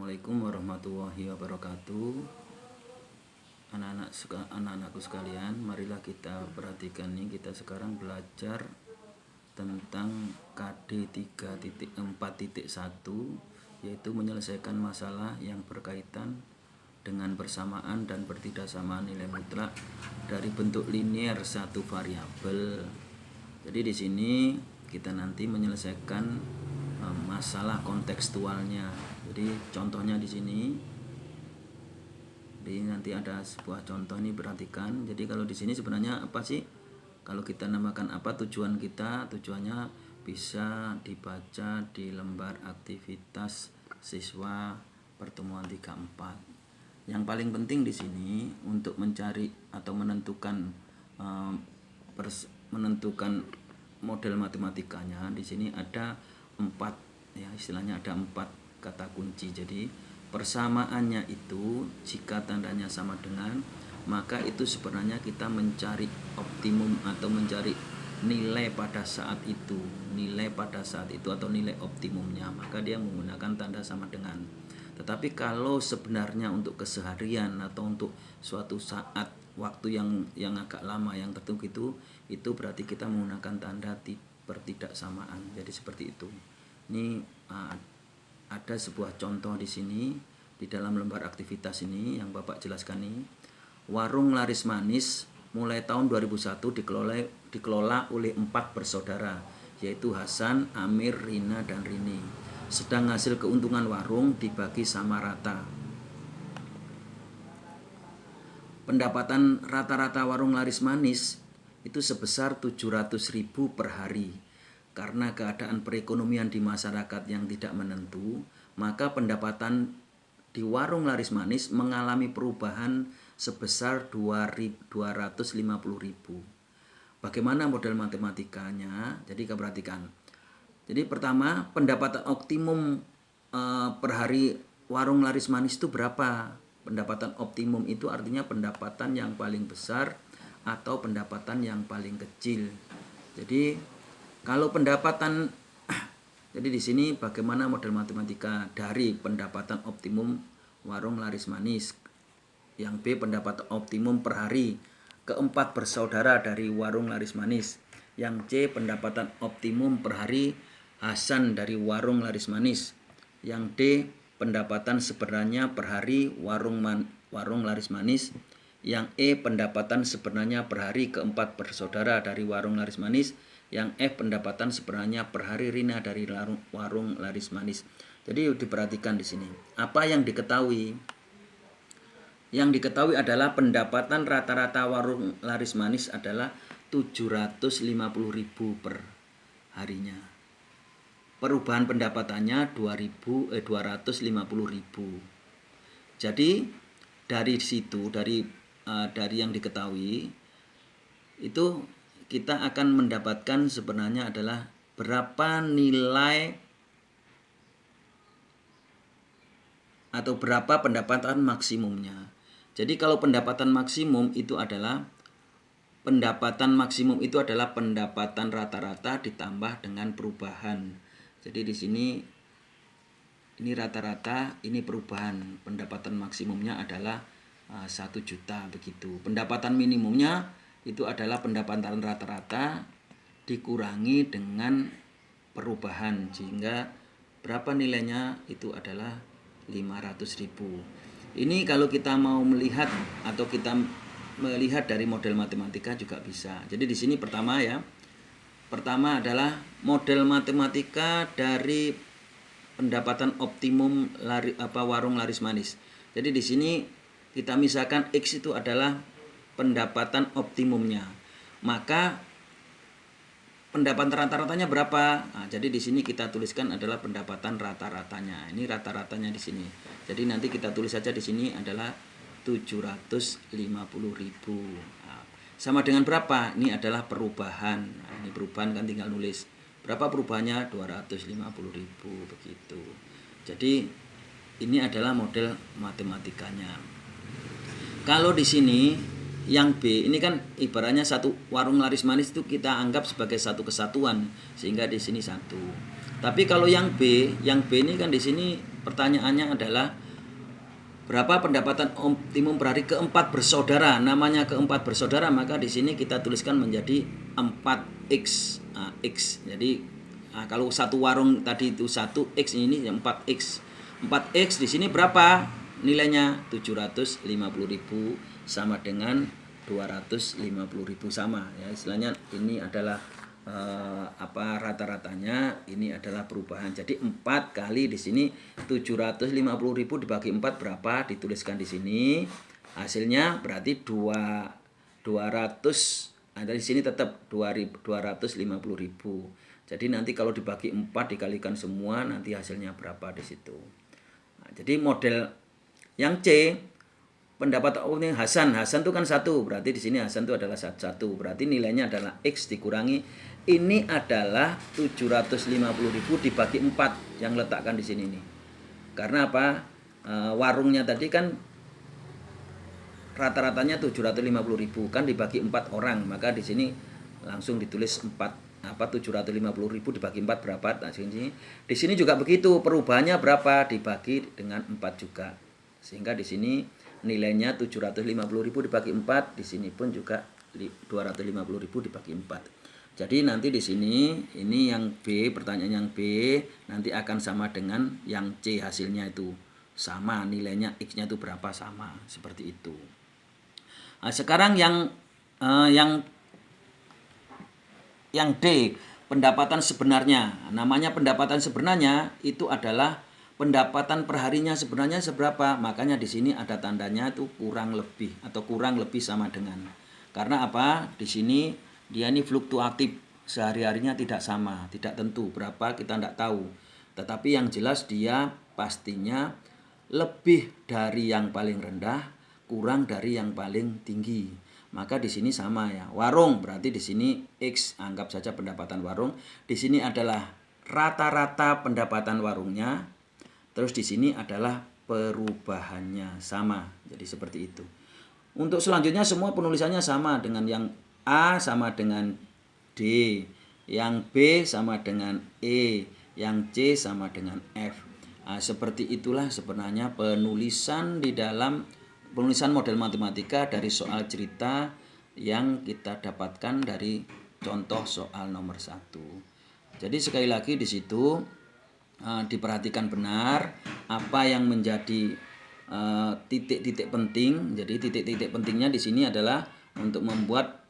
Assalamualaikum warahmatullahi wabarakatuh. Anak-anakku sekalian, marilah kita perhatikan nih, kita sekarang belajar tentang KD 3.4.1, yaitu menyelesaikan masalah yang berkaitan dengan persamaan dan bertidaksamaan nilai mutlak dari bentuk linier satu variabel. Jadi di sini kita nanti menyelesaikan masalah kontekstualnya. Jadi contohnya di sini. Jadi nanti ada sebuah contoh ini, perhatikan. Jadi kalau di sini sebenarnya apa sih? Kalau kita namakan apa tujuan kita? Tujuannya bisa dibaca di lembar aktivitas siswa pertemuan 34. Yang paling penting di sini untuk mencari atau menentukan model matematikanya, di sini ada 4 ya, istilahnya ada 4 kata kunci. Jadi persamaannya itu jika tandanya sama dengan, maka itu sebenarnya kita mencari optimum atau mencari nilai pada saat itu, atau nilai optimumnya, maka dia menggunakan tanda sama dengan. Tetapi kalau sebenarnya untuk keseharian atau untuk suatu saat waktu yang agak lama, yang tertentu itu berarti kita menggunakan tanda pertidaksamaan. Jadi seperti itu. Ini ada sebuah contoh di sini di dalam lembar aktivitas ini yang Bapak jelaskan ini. Warung laris manis mulai tahun 2001 dikelola oleh 4 bersaudara, yaitu Hasan, Amir, Rina, dan Rini. Sedang hasil keuntungan warung dibagi sama rata. Pendapatan rata-rata warung laris manis itu sebesar 700.000 per hari. Karena keadaan perekonomian di masyarakat yang tidak menentu, maka pendapatan di warung laris manis mengalami perubahan sebesar 250.000. Bagaimana model matematikanya? Jadi kita perhatikan. Jadi pertama, pendapatan optimum per hari warung laris manis itu berapa? Pendapatan optimum itu artinya pendapatan yang paling besar atau pendapatan yang paling kecil. Jadi kalau pendapatan, jadi di sini bagaimana model matematika dari pendapatan optimum warung laris manis. Yang B, pendapatan optimum per hari keempat bersaudara dari warung laris manis. Yang C, pendapatan optimum per hari Hasan dari warung laris manis. Yang D, pendapatan sebenarnya per hari warung laris manis. Yang E, pendapatan sebenarnya per hari keempat bersaudara dari warung laris manis. Yang F, pendapatan sebenarnya per hari Rina dari warung laris manis. Jadi diperhatikan di sini. Apa yang diketahui? Yang diketahui adalah pendapatan rata-rata warung laris manis adalah 750.000 per harinya. Perubahan pendapatannya 250.000. Jadi dari situ, dari yang diketahui itu kita akan mendapatkan sebenarnya adalah berapa nilai atau berapa pendapatan maksimumnya. Jadi kalau pendapatan maksimum itu adalah pendapatan rata-rata ditambah dengan perubahan. Jadi di sini ini rata-rata, ini perubahan. Pendapatan maksimumnya adalah 1 juta begitu. Pendapatan minimumnya itu adalah pendapatan rata-rata dikurangi dengan perubahan, sehingga berapa nilainya itu adalah 500.000. Ini kalau kita mau melihat atau kita melihat dari model matematika juga bisa. Jadi di sini pertama adalah model matematika dari pendapatan optimum warung laris manis. Jadi di sini kita misalkan X itu adalah pendapatan optimumnya, maka pendapatan rata-ratanya berapa? Nah, jadi di sini kita tuliskan adalah pendapatan rata-ratanya. Ini rata-ratanya di sini. Jadi nanti kita tulis saja di sini adalah 750.000. Nah, sama dengan berapa? Ini adalah perubahan. Nah, ini perubahan kan tinggal nulis. Berapa perubahannya? 250.000 begitu. Jadi ini adalah model matematikanya. Kalau di sini yang B ini kan ibaratnya satu warung laris manis itu kita anggap sebagai satu kesatuan, sehingga di sini 1. Tapi kalau yang B ini kan di sini pertanyaannya adalah berapa pendapatan optimum per hari keempat bersaudara. Namanya keempat bersaudara, maka di sini kita tuliskan menjadi 4x. X. Jadi kalau satu warung tadi itu 1x, ini 4x. 4x di sini berapa? Nilainya 750.000 sama dengan 250.000 sama ya. Istilahnya ini adalah rata-ratanya, ini adalah perubahan. Jadi 4 kali di sini 750.000 dibagi 4 berapa? Dituliskan di sini. Hasilnya berarti 200. Ada di sini tetap 250.000. Jadi nanti kalau dibagi 4 dikalikan semua, nanti hasilnya berapa di situ. Nah, jadi model yang C, pendapat ini Hasan itu kan 1, berarti di sini Hasan itu adalah 1. Berarti nilainya adalah X dikurangi, ini adalah 750.000 dibagi 4 yang letakkan di sini nih. Karena apa? Warungnya tadi kan rata-ratanya 750.000 kan dibagi 4 orang, maka di sini langsung ditulis 750.000 dibagi 4 berapa? Nah, di sini juga begitu, perubahannya berapa? Dibagi dengan 4 juga. Sehingga di sini nilainya 750.000 dibagi 4, di sini pun juga 250.000 dibagi 4. Jadi nanti di sini ini yang B, pertanyaan yang B nanti akan sama dengan yang C, hasilnya itu sama, nilainya X-nya itu berapa, sama, seperti itu. Nah, sekarang yang D, pendapatan sebenarnya. Namanya pendapatan sebenarnya itu adalah pendapatan perharinya sebenarnya seberapa. Makanya di sini ada tandanya itu kurang lebih atau kurang lebih sama dengan. Karena apa? Di sini dia ini fluktuatif, sehari-harinya tidak sama, tidak tentu berapa kita tidak tahu. Tetapi yang jelas dia pastinya lebih dari yang paling rendah, kurang dari yang paling tinggi. Maka di sini sama ya. Warung berarti di sini X, anggap saja pendapatan warung. Di sini adalah rata-rata pendapatan warungnya. Terus di sini adalah perubahannya sama. Jadi seperti itu. Untuk selanjutnya semua penulisannya sama, dengan yang A sama dengan D, yang B sama dengan E, yang C sama dengan F. Nah, seperti itulah sebenarnya penulisan di dalam penulisan model matematika dari soal cerita yang kita dapatkan dari contoh soal nomor 1. Jadi sekali lagi di situ diperhatikan benar apa yang menjadi titik-titik penting. Jadi titik-titik pentingnya di sini adalah untuk membuat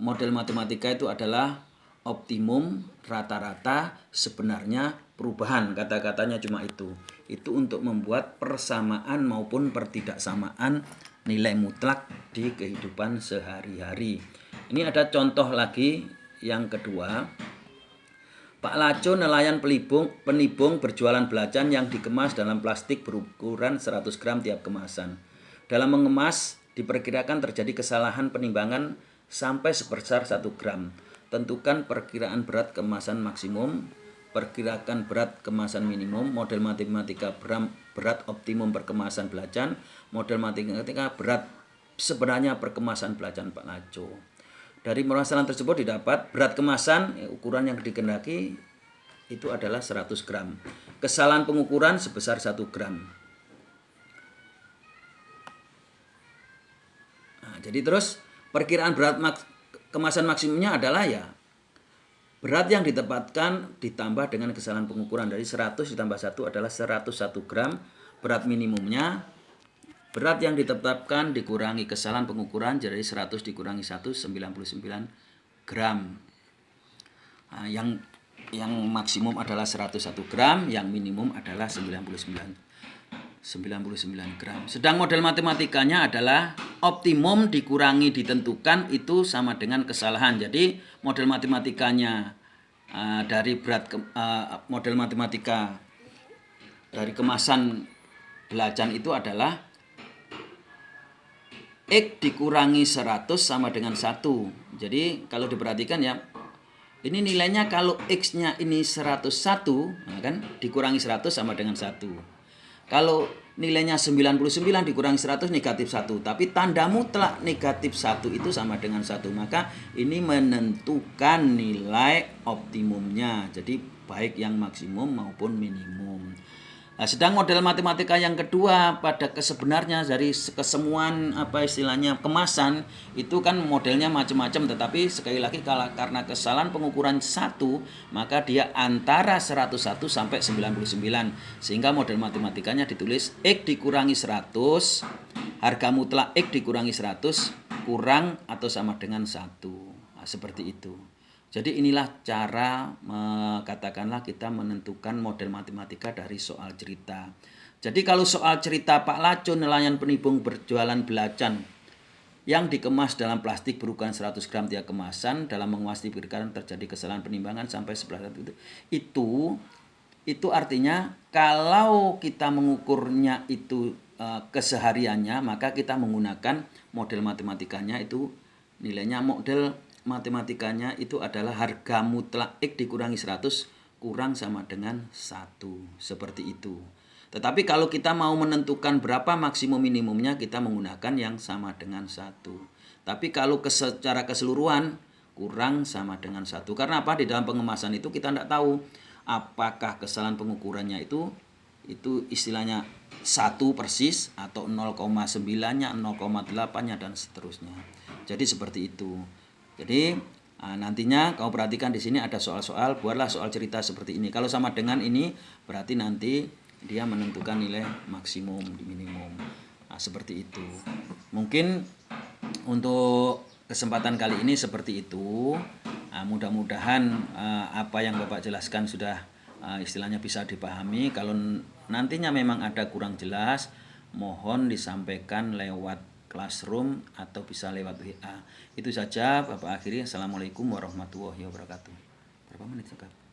model matematika itu adalah optimum, rata-rata, sebenarnya, perubahan. Kata-katanya cuma itu. Itu untuk membuat persamaan maupun pertidaksamaan nilai mutlak di kehidupan sehari-hari. Ini ada contoh lagi yang kedua. Pak Laco nelayan penibung berjualan belacan yang dikemas dalam plastik berukuran 100 gram tiap kemasan. Dalam mengemas diperkirakan terjadi kesalahan penimbangan sampai sebesar 1 gram. Tentukan perkiraan berat kemasan maksimum, perkirakan berat kemasan minimum, model matematika berat optimum perkemasan belacan, model matematika berat sebenarnya perkemasan belacan Pak Laco. Dari permasalahan tersebut didapat berat kemasan ukuran yang dikehendaki itu adalah 100 gram. Kesalahan pengukuran sebesar 1 gram. Nah, jadi terus perkiraan berat kemasan maksimumnya adalah ya berat yang ditempatkan ditambah dengan kesalahan pengukuran. Dari 100 ditambah 1 adalah 101 gram. Berat minimumnya, berat yang ditetapkan dikurangi kesalahan pengukuran, jadi 100 dikurangi 1, 99 gram. Nah, yang maksimum adalah 101 gram, yang minimum adalah 99 gram. Sedang model matematikanya adalah optimum dikurangi ditentukan itu sama dengan kesalahan. Jadi model matematikanya dari berat model matematika dari kemasan belacan itu adalah X dikurangi 100 sama dengan 1. Jadi kalau diperhatikan ya, ini nilainya kalau X-nya ini 101, kan dikurangi 100 sama dengan 1. Kalau nilainya 99 dikurangi 100 negatif 1. Tapi tanda mutlak negatif 1 itu sama dengan 1. Maka ini menentukan nilai optimumnya. Jadi baik yang maksimum maupun minimum. Nah, sedang model matematika yang kedua pada sebenarnya dari kesemuan kemasan itu kan modelnya macam-macam, tetapi sekali lagi karena kesalahan pengukuran 1 maka dia antara 101 sampai 99 sehingga model matematikanya ditulis X dikurangi 100 harga mutlak X dikurangi 100 kurang atau sama dengan 1. Nah, seperti itu. Jadi inilah cara katakanlah kita menentukan model matematika dari soal cerita. Jadi kalau soal cerita Pak Laco nelayan penibung berjualan belacan yang dikemas dalam plastik berukuran 100 gram tiap kemasan dalam menguasai perkiraan terjadi kesalahan penimbangan sampai 11 itu artinya kalau kita mengukurnya itu kesehariannya maka kita menggunakan model matematikanya itu nilainya model matematikanya itu adalah harga mutlak X dikurangi 100 kurang sama dengan 1. Seperti itu. Tetapi kalau kita mau menentukan berapa maksimum minimumnya kita menggunakan yang sama dengan 1. Tapi kalau secara keseluruhan kurang sama dengan 1. Karena apa? Di dalam pengemasan itu kita tidak tahu apakah kesalahan pengukurannya itu istilahnya 1 persis atau 0,9-nya, 0,8-nya dan seterusnya. Jadi seperti itu. Jadi nantinya kau perhatikan di sini ada soal-soal, buatlah soal cerita seperti ini. Kalau sama dengan ini berarti nanti dia menentukan nilai maksimum di minimum. Nah, seperti itu. Mungkin untuk kesempatan kali ini seperti itu. Mudah-mudahan apa yang Bapak jelaskan sudah istilahnya bisa dipahami. Kalau nantinya memang ada kurang jelas, mohon disampaikan lewat Classroom atau bisa lewat WA. Itu saja Bapak akhiri. Assalamualaikum warahmatullahi wabarakatuh. Berapa menit sekarang?